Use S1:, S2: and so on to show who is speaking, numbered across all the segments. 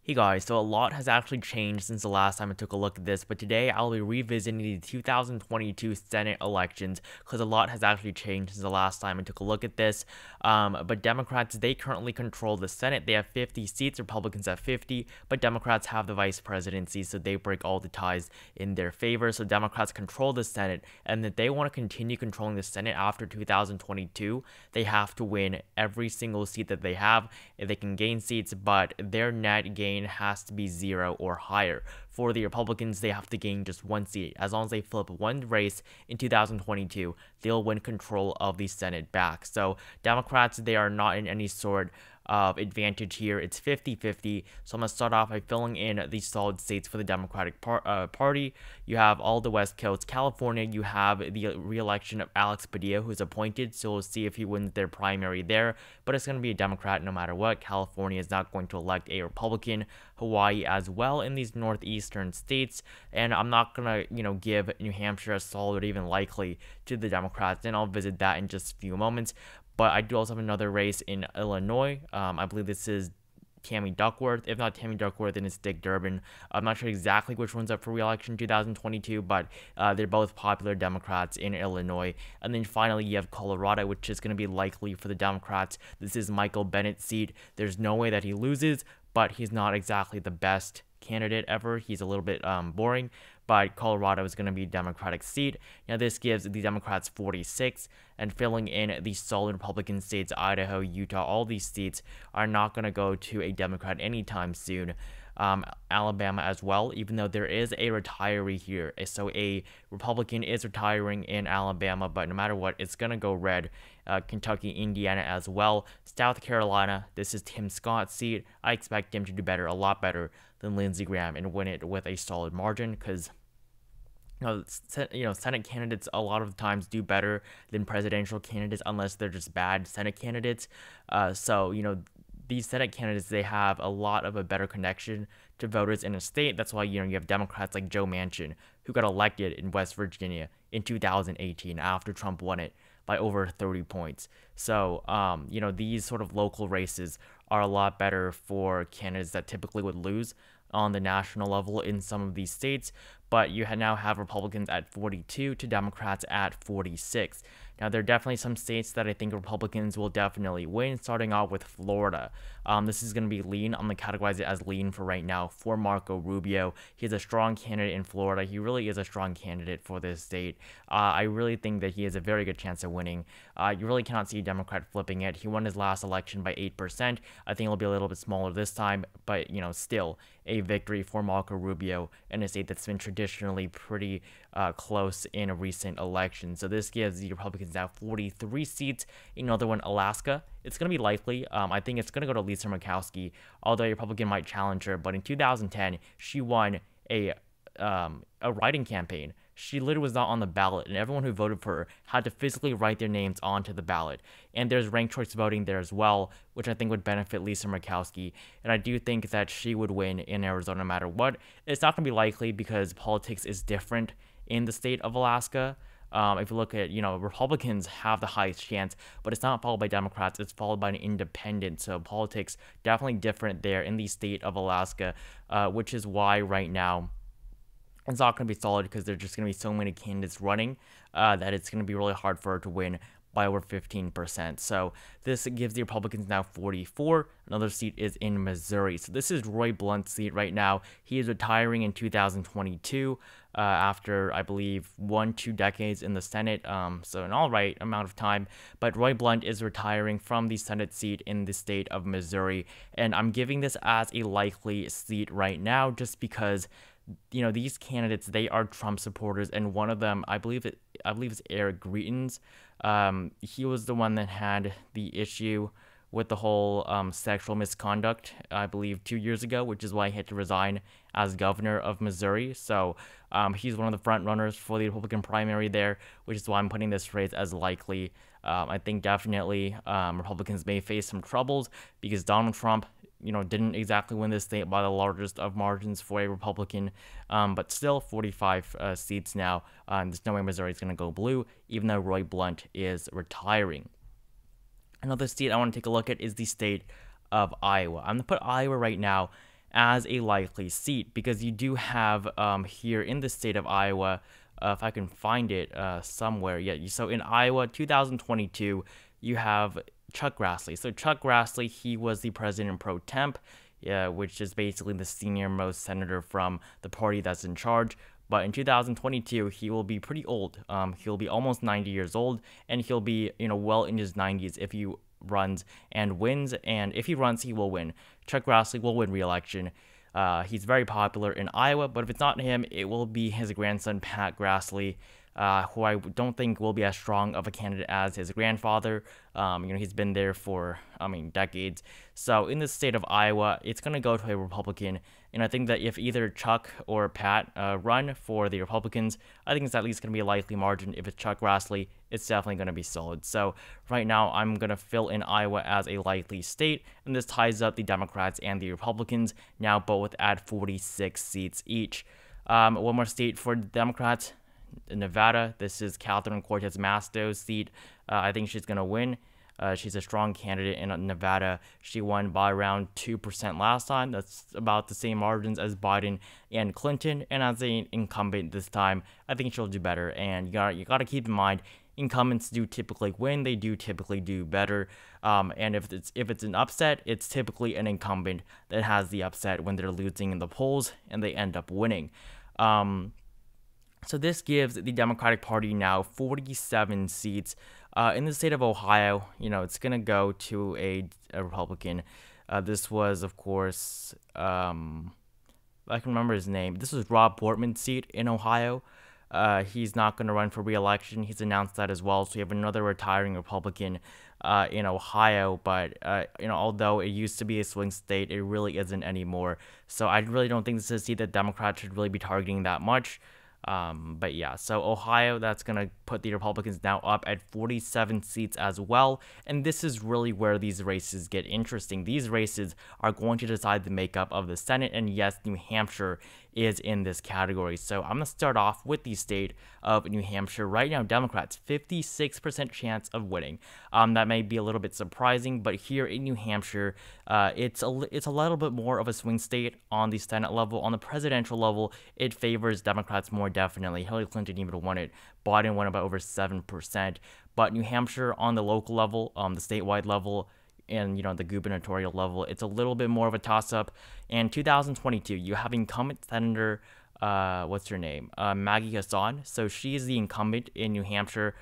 S1: Hey guys, so a lot has actually changed since the last time I took a look at this, but today I'll be revisiting the 2022 Senate elections because a lot has actually changed since the last time I took a look at this. But Democrats, they currently control the Senate. They have 50 seats, Republicans have 50, but Democrats have the vice presidency, so they break all the ties in their favor. So Democrats control the Senate, and that they want to continue controlling the Senate after 2022, they have to win every single seat that they have. If they can gain seats, but their net gain has to be 0 or higher. For the Republicans, they have to gain just one seat. As long as they flip one race in 2022, they'll win control of the Senate back. So Democrats, they are not in any sort of advantage here. It's 50-50. So I'm going to start off by filling in the solid states for the Democratic Party. You have all the West Coast. California, you have the re-election of Alex Padilla, who's appointed, so we'll see if he wins their primary there, but it's going to be a Democrat no matter what. California is not going to elect a Republican. Hawaii as well in these northeastern states, and I'm not going to, give New Hampshire a solid or even likely to the Democrats, and I'll visit that in just a few moments. But I do also have another race in Illinois. I believe this is Tammy Duckworth. If not Tammy Duckworth, then it's Dick Durbin. I'm not sure exactly which one's up for re-election in 2022, but they're both popular Democrats in Illinois. And then finally, you have Colorado, which is going to be likely for the Democrats. This is Michael Bennett's seat. There's no way that he loses, but he's not exactly the best candidate ever. He's a little bit boring, but Colorado is going to be a Democratic seat. Now this gives the Democrats 46, and filling in the solid Republican states, Idaho, Utah, all these seats are not going to go to a Democrat anytime soon. Alabama as well, even though there is a retiree here. So a Republican is retiring in Alabama, but no matter what, it's going to go red. Kentucky, Indiana as well. South Carolina, this is Tim Scott's seat. I expect him to do better, a lot better than Lindsey Graham, and win it with a solid margin because Senate candidates a lot of times do better than presidential candidates unless they're just bad Senate candidates. These Senate candidates, they have a lot of a better connection to voters in a state. That's why, you have Democrats like Joe Manchin, who got elected in West Virginia in 2018 after Trump won it by over 30 points. So, these sort of local races are a lot better for candidates that typically would lose on the national level in some of these states, but you now have Republicans at 42 to Democrats at 46. Now, there are definitely some states that I think Republicans will definitely win, starting off with Florida. This is going to be lean. I'm going to categorize it as lean for right now for Marco Rubio. He's a strong candidate in Florida. He really is a strong candidate for this state. I really think that he has a very good chance of winning. You really cannot see a Democrat flipping it. He won his last election by 8%. I think it'll be a little bit smaller this time, but, still a victory for Marco Rubio in a state that's been traditionally pretty close in recent elections. So this gives the Republicans now 43 seats. Another one, Alaska. It's going to be likely. I think it's going to go to Lisa Murkowski, although a Republican might challenge her. But in 2010, she won a writing campaign. She literally was not on the ballot, and everyone who voted for her had to physically write their names onto the ballot. And there's ranked choice voting there as well, which I think would benefit Lisa Murkowski. And I do think that she would win in Arizona no matter what. It's not going to be likely because politics is different in the state of Alaska. If you look at, Republicans have the highest chance, but it's not followed by Democrats. It's followed by an independent. So politics definitely different there in the state of Alaska, which is why right now it's not going to be solid because there's just going to be so many candidates running that it's going to be really hard for her to win by over 15%. So this gives the Republicans now 44. Another seat is in Missouri. So this is Roy Blunt's seat right now. He is retiring in 2022 after, I believe, 1-2 decades in the Senate. So an all right amount of time. But Roy Blunt is retiring from the Senate seat in the state of Missouri. And I'm giving this as a likely seat right now just because these candidates, they are Trump supporters, and one of them, I believe it's Eric Greitens. He was the one that had the issue with the whole sexual misconduct, I believe 2 years ago, which is why he had to resign as governor of Missouri. So he's one of the front runners for the Republican primary there, which is why I'm putting this race as likely. I think definitely Republicans may face some troubles because Donald Trump didn't exactly win this state by the largest of margins for a Republican, but still 45 seats now. There's no way Missouri is going to go blue, even though Roy Blunt is retiring. Another state I want to take a look at is the state of Iowa. I'm going to put Iowa right now as a likely seat, because you do have here in the state of Iowa, if I can find it somewhere, so in Iowa 2022, you have Chuck Grassley. So Chuck Grassley, he was the president pro temp, which is basically the senior most senator from the party that's in charge. But in 2022, he will be pretty old. He'll be almost 90 years old, and he'll be, well in his 90s if he runs and wins. And if he runs, he will win. Chuck Grassley will win re-election. He's very popular in Iowa, but if it's not him, it will be his grandson, Pat Grassley, who I don't think will be as strong of a candidate as his grandfather. He's been there for, decades. So in the state of Iowa, it's going to go to a Republican. And I think that if either Chuck or Pat run for the Republicans, I think it's at least going to be a likely margin. If it's Chuck Grassley, it's definitely going to be solid. So right now, I'm going to fill in Iowa as a likely state, and this ties up the Democrats and the Republicans, now both at 46 seats each. One more state for the Democrats, Nevada. This is Catherine Cortez Masto's seat. I think she's going to win. She's a strong candidate in Nevada. She won by around 2% last time. That's about the same margins as Biden and Clinton. And as an incumbent this time, I think she'll do better. And you gotta keep in mind, incumbents do typically win. They do typically do better. And if it's an upset, it's typically an incumbent that has the upset when they're losing in the polls and they end up winning. So this gives the Democratic Party now 47 seats. In the state of Ohio, it's going to go to a Republican. This was, of course, I can remember his name. This was Rob Portman's seat in Ohio. He's not going to run for re-election. He's announced that as well. So you have another retiring Republican in Ohio. But, although it used to be a swing state, it really isn't anymore. So I really don't think this is a seat that Democrats should really be targeting that much. But yeah, so Ohio, that's going to put the Republicans now up at 47 seats as well. And this is really where these races get interesting. These races are going to decide the makeup of the Senate. And yes, New Hampshire is in this category. So I'm going to start off with the state of New Hampshire. Right now, Democrats, 56% chance of winning. That may be a little bit surprising, but here in New Hampshire, it's a little bit more of a swing state on the Senate level. On the presidential level, it favors Democrats more definitely. Hillary Clinton even won it. Biden won by over 7%. But New Hampshire on the local level, the statewide level, and the gubernatorial level, it's a little bit more of a toss-up. And 2022, you have incumbent Senator, what's her name? Maggie Hassan. So she's the incumbent in New Hampshire.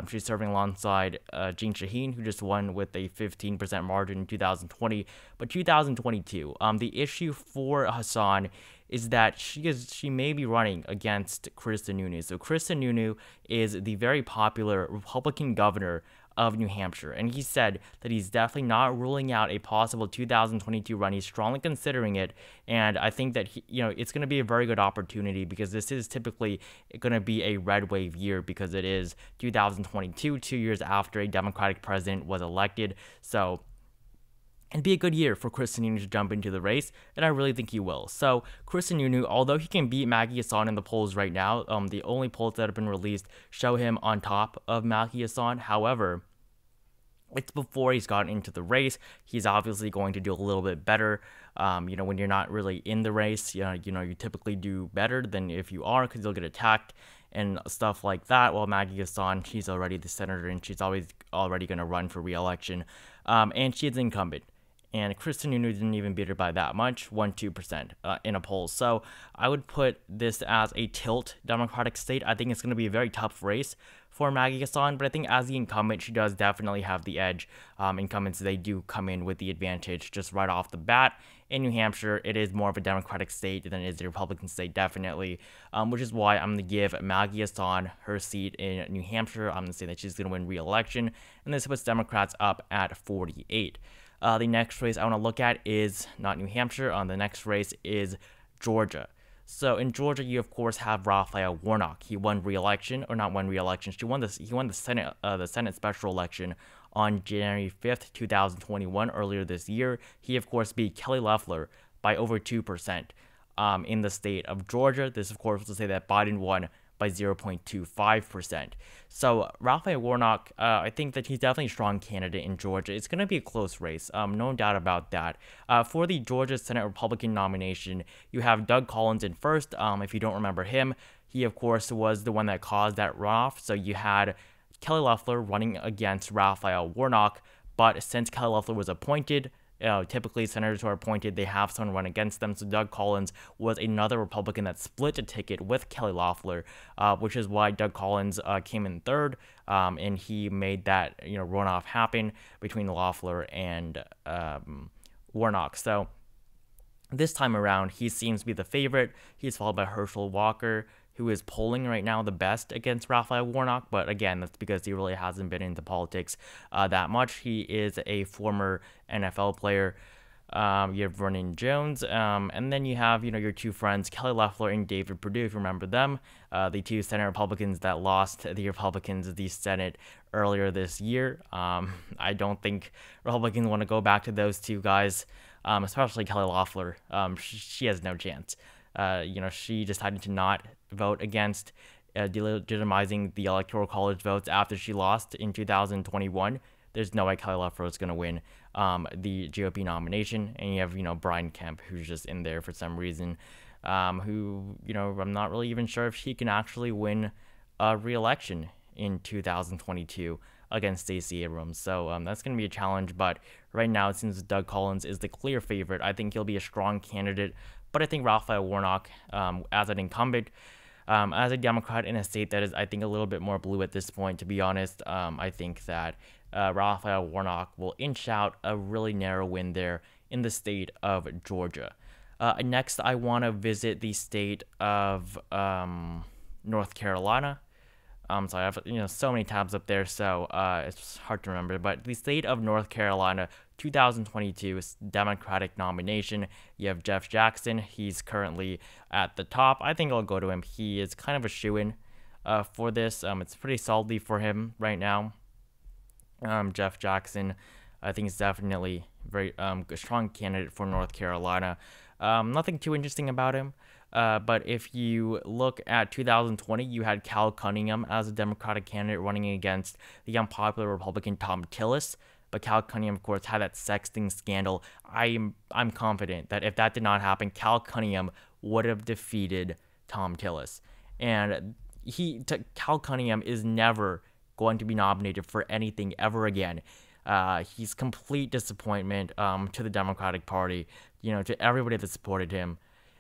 S1: She's serving alongside Jeanne Shaheen, who just won with a 15% margin in 2020. But 2022, the issue for Hassan is that she may be running against Chris Sununu. So Chris Sununu is the very popular Republican governor of New Hampshire, and he said that he's definitely not ruling out a possible 2022 run. He's strongly considering it, and I think that it's going to be a very good opportunity, because this is typically going to be a red wave year, because it is 2022, 2 years after a Democratic president was elected. So it'd be a good year for Chris Sununu to jump into the race, and I really think he will. So Chris Sununu, although he can beat Maggie Hassan in the polls right now, the only polls that have been released show him on top of Maggie Hassan. However, it's before he's gotten into the race. He's obviously going to do a little bit better. When you're not really in the race, you typically do better than if you are, because you'll get attacked and stuff like that. While Maggie Hassan, she's already the senator, and she's already going to run for re-election. And she is incumbent. And Chris Sununu didn't even beat her by that much, 2% in a poll. So I would put this as a tilt Democratic state. I think it's going to be a very tough race for Maggie Hassan, but I think as the incumbent, she does definitely have the edge. Incumbents, they do come in with the advantage just right off the bat. In New Hampshire, it is more of a Democratic state than it is a Republican state, definitely, which is why I'm going to give Maggie Hassan her seat in New Hampshire. I'm going to say that she's going to win re-election, and this puts Democrats up at 48. The next race I want to look at is not New Hampshire. The next race is Georgia. So in Georgia, you of course have Raphael Warnock. He won re-election, or not won re-election. He won the Senate special election on January 5th, 2021, earlier this year. He of course beat Kelly Loeffler by over 2% in the state of Georgia. This of course was to say that Biden won by 0.25%. So Raphael Warnock, I think that he's definitely a strong candidate in Georgia. It's going to be a close race, no doubt about that. For the Georgia Senate Republican nomination, you have Doug Collins in first. If you don't remember him, he, of course, was the one that caused that runoff. So you had Kelly Loeffler running against Raphael Warnock, but since Kelly Loeffler was appointed, typically senators who are appointed, they have someone run against them. So Doug Collins was another Republican that split a ticket with Kelly Loeffler, which is why Doug Collins came in third, and he made that runoff happen between Loeffler and Warnock. So this time around, he seems to be the favorite. He's followed by Herschel Walker, who is polling right now the best against Raphael Warnock. But again, that's because he really hasn't been into politics that much. He is a former NFL player. You have Vernon Jones, and then you have your two friends, Kelly Loeffler and David Perdue, if you remember them, the two Senate Republicans that lost the Republicans the Senate earlier this year. I don't think Republicans want to go back to those two guys, especially Kelly Loeffler. She has no chance. She decided to not vote against delegitimizing the Electoral College votes after she lost in 2021. There's no way Kelly Loeffler is going to win the GOP nomination. And you have, Brian Kemp, who's just in there for some reason, who, I'm not really even sure if he can actually win a re-election in 2022 against Stacey Abrams. So that's going to be a challenge. But right now, it seems Doug Collins is the clear favorite. I think he'll be a strong candidate. But I think Raphael Warnock, as an incumbent, as a Democrat in a state that is, I think, a little bit more blue at this point, to be honest, I think that Raphael Warnock will inch out a really narrow win there in the state of Georgia. Next, I want to visit the state of North Carolina. So I have so many tabs up there, so it's hard to remember. But the state of North Carolina, 2022 Democratic nomination. You have Jeff Jackson. He's currently at the top. I think I'll go to him. He is kind of a shoo-in for this. It's pretty solidly for him right now. Jeff Jackson, I think, is definitely very a strong candidate for North Carolina. Nothing too interesting about him. But if you look at 2020, you had Cal Cunningham as a Democratic candidate running against the unpopular Republican Tom Tillis. But Cal Cunningham, of course, had that sexting scandal. I'm confident that if that did not happen, Cal Cunningham would have defeated Tom Tillis. And Cal Cunningham is never going to be nominated for anything ever again. He's complete disappointment to the Democratic Party, to everybody that supported him.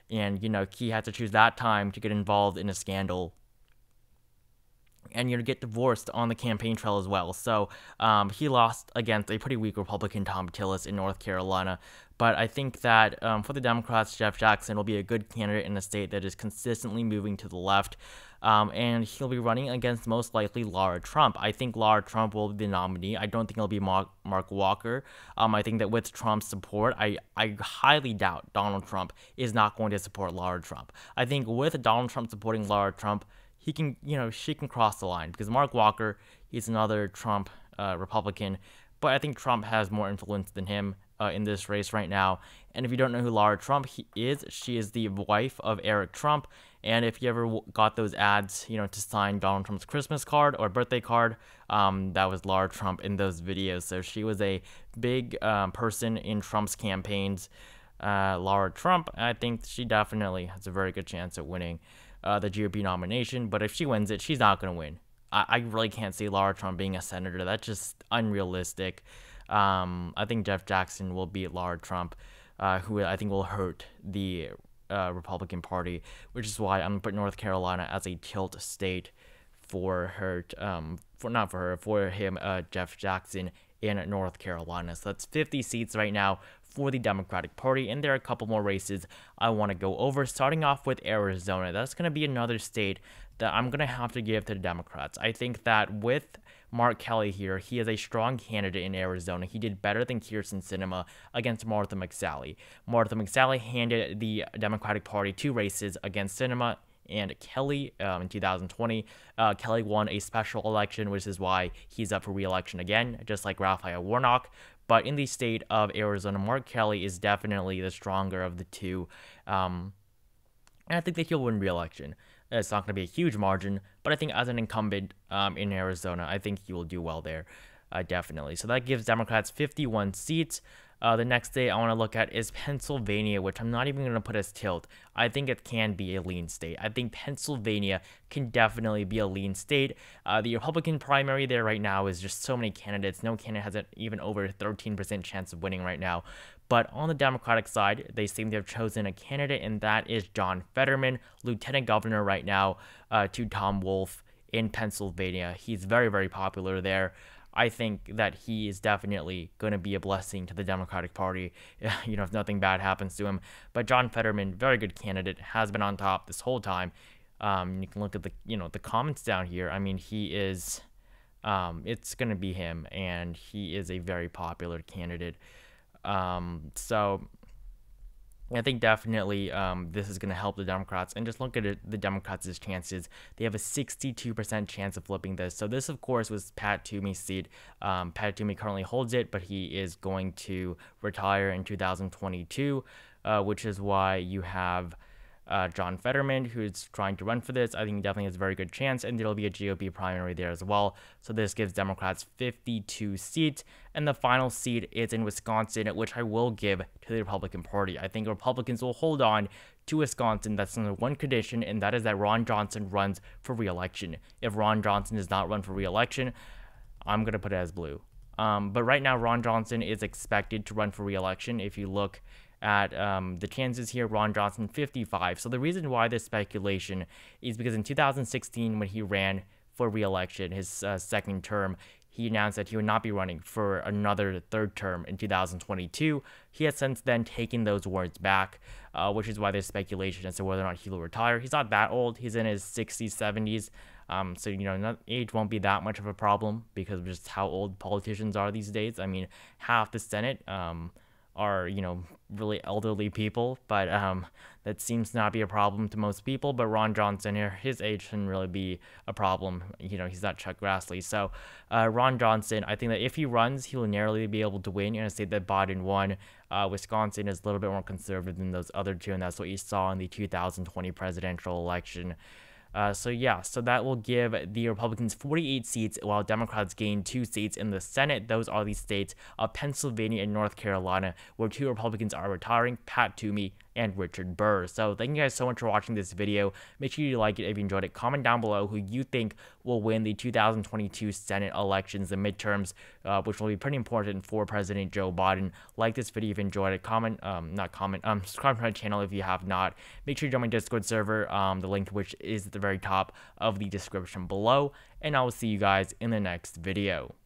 S1: And, he had to choose that time to get involved in a scandal and, get divorced on the campaign trail as well. So he lost against a pretty weak Republican Tom Tillis in North Carolina. But I think that for the Democrats, Jeff Jackson will be a good candidate in a state that is consistently moving to the left. And he'll be running against most likely Laura Trump. I think Laura Trump will be the nominee. I don't think it'll be Mark Walker. I think that with Trump's support, I highly doubt Donald Trump is not going to support Laura Trump. I think with Donald Trump supporting Laura Trump, he can, she can cross the line, because Mark Walker, he's another Trump Republican, but I think Trump has more influence than him in this race right now. And if you don't know who Laura Trump is, she is the wife of Eric Trump. And if you ever got those ads, to sign Donald Trump's Christmas card or birthday card, that was Laura Trump in those videos. So she was a big person in Trump's campaigns. Laura Trump, I think she definitely has a very good chance at winning the GOP nomination. But if she wins it, she's not going to win. I really can't see Laura Trump being a senator. That's just unrealistic. I think Jeff Jackson will beat Laura Trump, who I think will hurt the Republican Party, which is why I'm putting North Carolina as a tilt state for her, for him, Jeff Jackson in North Carolina. So that's 50 seats right now for the Democratic Party, and there are a couple more races I want to go over, starting off with Arizona. That's going to be another state that I'm going to have to give to the Democrats. I think that with Mark Kelly here, he is a strong candidate in Arizona. He did better than Kyrsten Sinema against Martha McSally. Martha McSally handed the Democratic Party 2 races against Sinema and Kelly in 2020. Kelly won a special election, which is why he's up for re-election again, just like Raphael Warnock. But in the state of Arizona, Mark Kelly is definitely the stronger of the two. And I think that he'll win re-election. It's not going to be a huge margin, but I think as an incumbent in Arizona, I think he will do well there, definitely. So that gives Democrats 51 seats. The next state I want to look at is Pennsylvania, which I'm not even going to put as tilt. I think it can be a lean state. I think Pennsylvania can definitely be a lean state. The Republican primary there right now is just so many candidates. No candidate has even over a 13% chance of winning right now. But on the Democratic side, they seem to have chosen a candidate, and that is John Fetterman, lieutenant governor right now to Tom Wolf in Pennsylvania. He's very, very popular there. I think that he is definitely going to be a blessing to the Democratic Party, if nothing bad happens to him. But John Fetterman, very good candidate, has been on top this whole time. You can look at the comments down here. I mean, he is, it's going to be him, and he is a very popular candidate. So I think definitely this is going to help the Democrats. And just look at the Democrats' chances. They have a 62% chance of flipping this. So this, of course, was Pat Toomey's seat. Pat Toomey currently holds it, but he is going to retire in 2022, which is why you have John Fetterman, who's trying to run for this. I think he definitely has a very good chance, and there'll be a GOP primary there as well. So this gives Democrats 52 seats, and the final seat is in Wisconsin, which I will give to the Republican Party. I think Republicans will hold on to Wisconsin. That's under one condition, and that is that Ron Johnson runs for re-election. If Ron Johnson does not run for re-election, I'm going to put it as blue. But right now, Ron Johnson is expected to run for re-election. If you look at the chances here, Ron Johnson 55. So the reason why this speculation is because in 2016, when he ran for re-election, his second term, he announced that he would not be running for another third term in 2022. He has since then taken those words back, which is why there's speculation as to whether or not he will retire. He's not that old. He's in his 60s, 70s. So, age won't be that much of a problem because of just how old politicians are these days. I mean, half the Senate are, really elderly people, but that seems to not be a problem to most people. But Ron Johnson here, his age shouldn't really be a problem. He's not Chuck Grassley. So Ron Johnson, I think that if he runs, he will narrowly be able to win in a state that Biden won. Wisconsin is a little bit more conservative than those other two, and that's what you saw in the 2020 presidential election. So that will give the Republicans 48 seats, while Democrats gain 2 seats in the Senate. Those are the states of Pennsylvania and North Carolina, where 2 Republicans are retiring, Pat Toomey and Richard Burr. So thank you guys so much for watching this video. Make sure you like it if you enjoyed it. Comment down below who you think will win the 2022 Senate elections, the midterms, which will be pretty important for President Joe Biden. Like this video if you enjoyed it. Subscribe to my channel if you have not. Make sure you join my Discord server, the link to which is at the very top of the description below. And I will see you guys in the next video.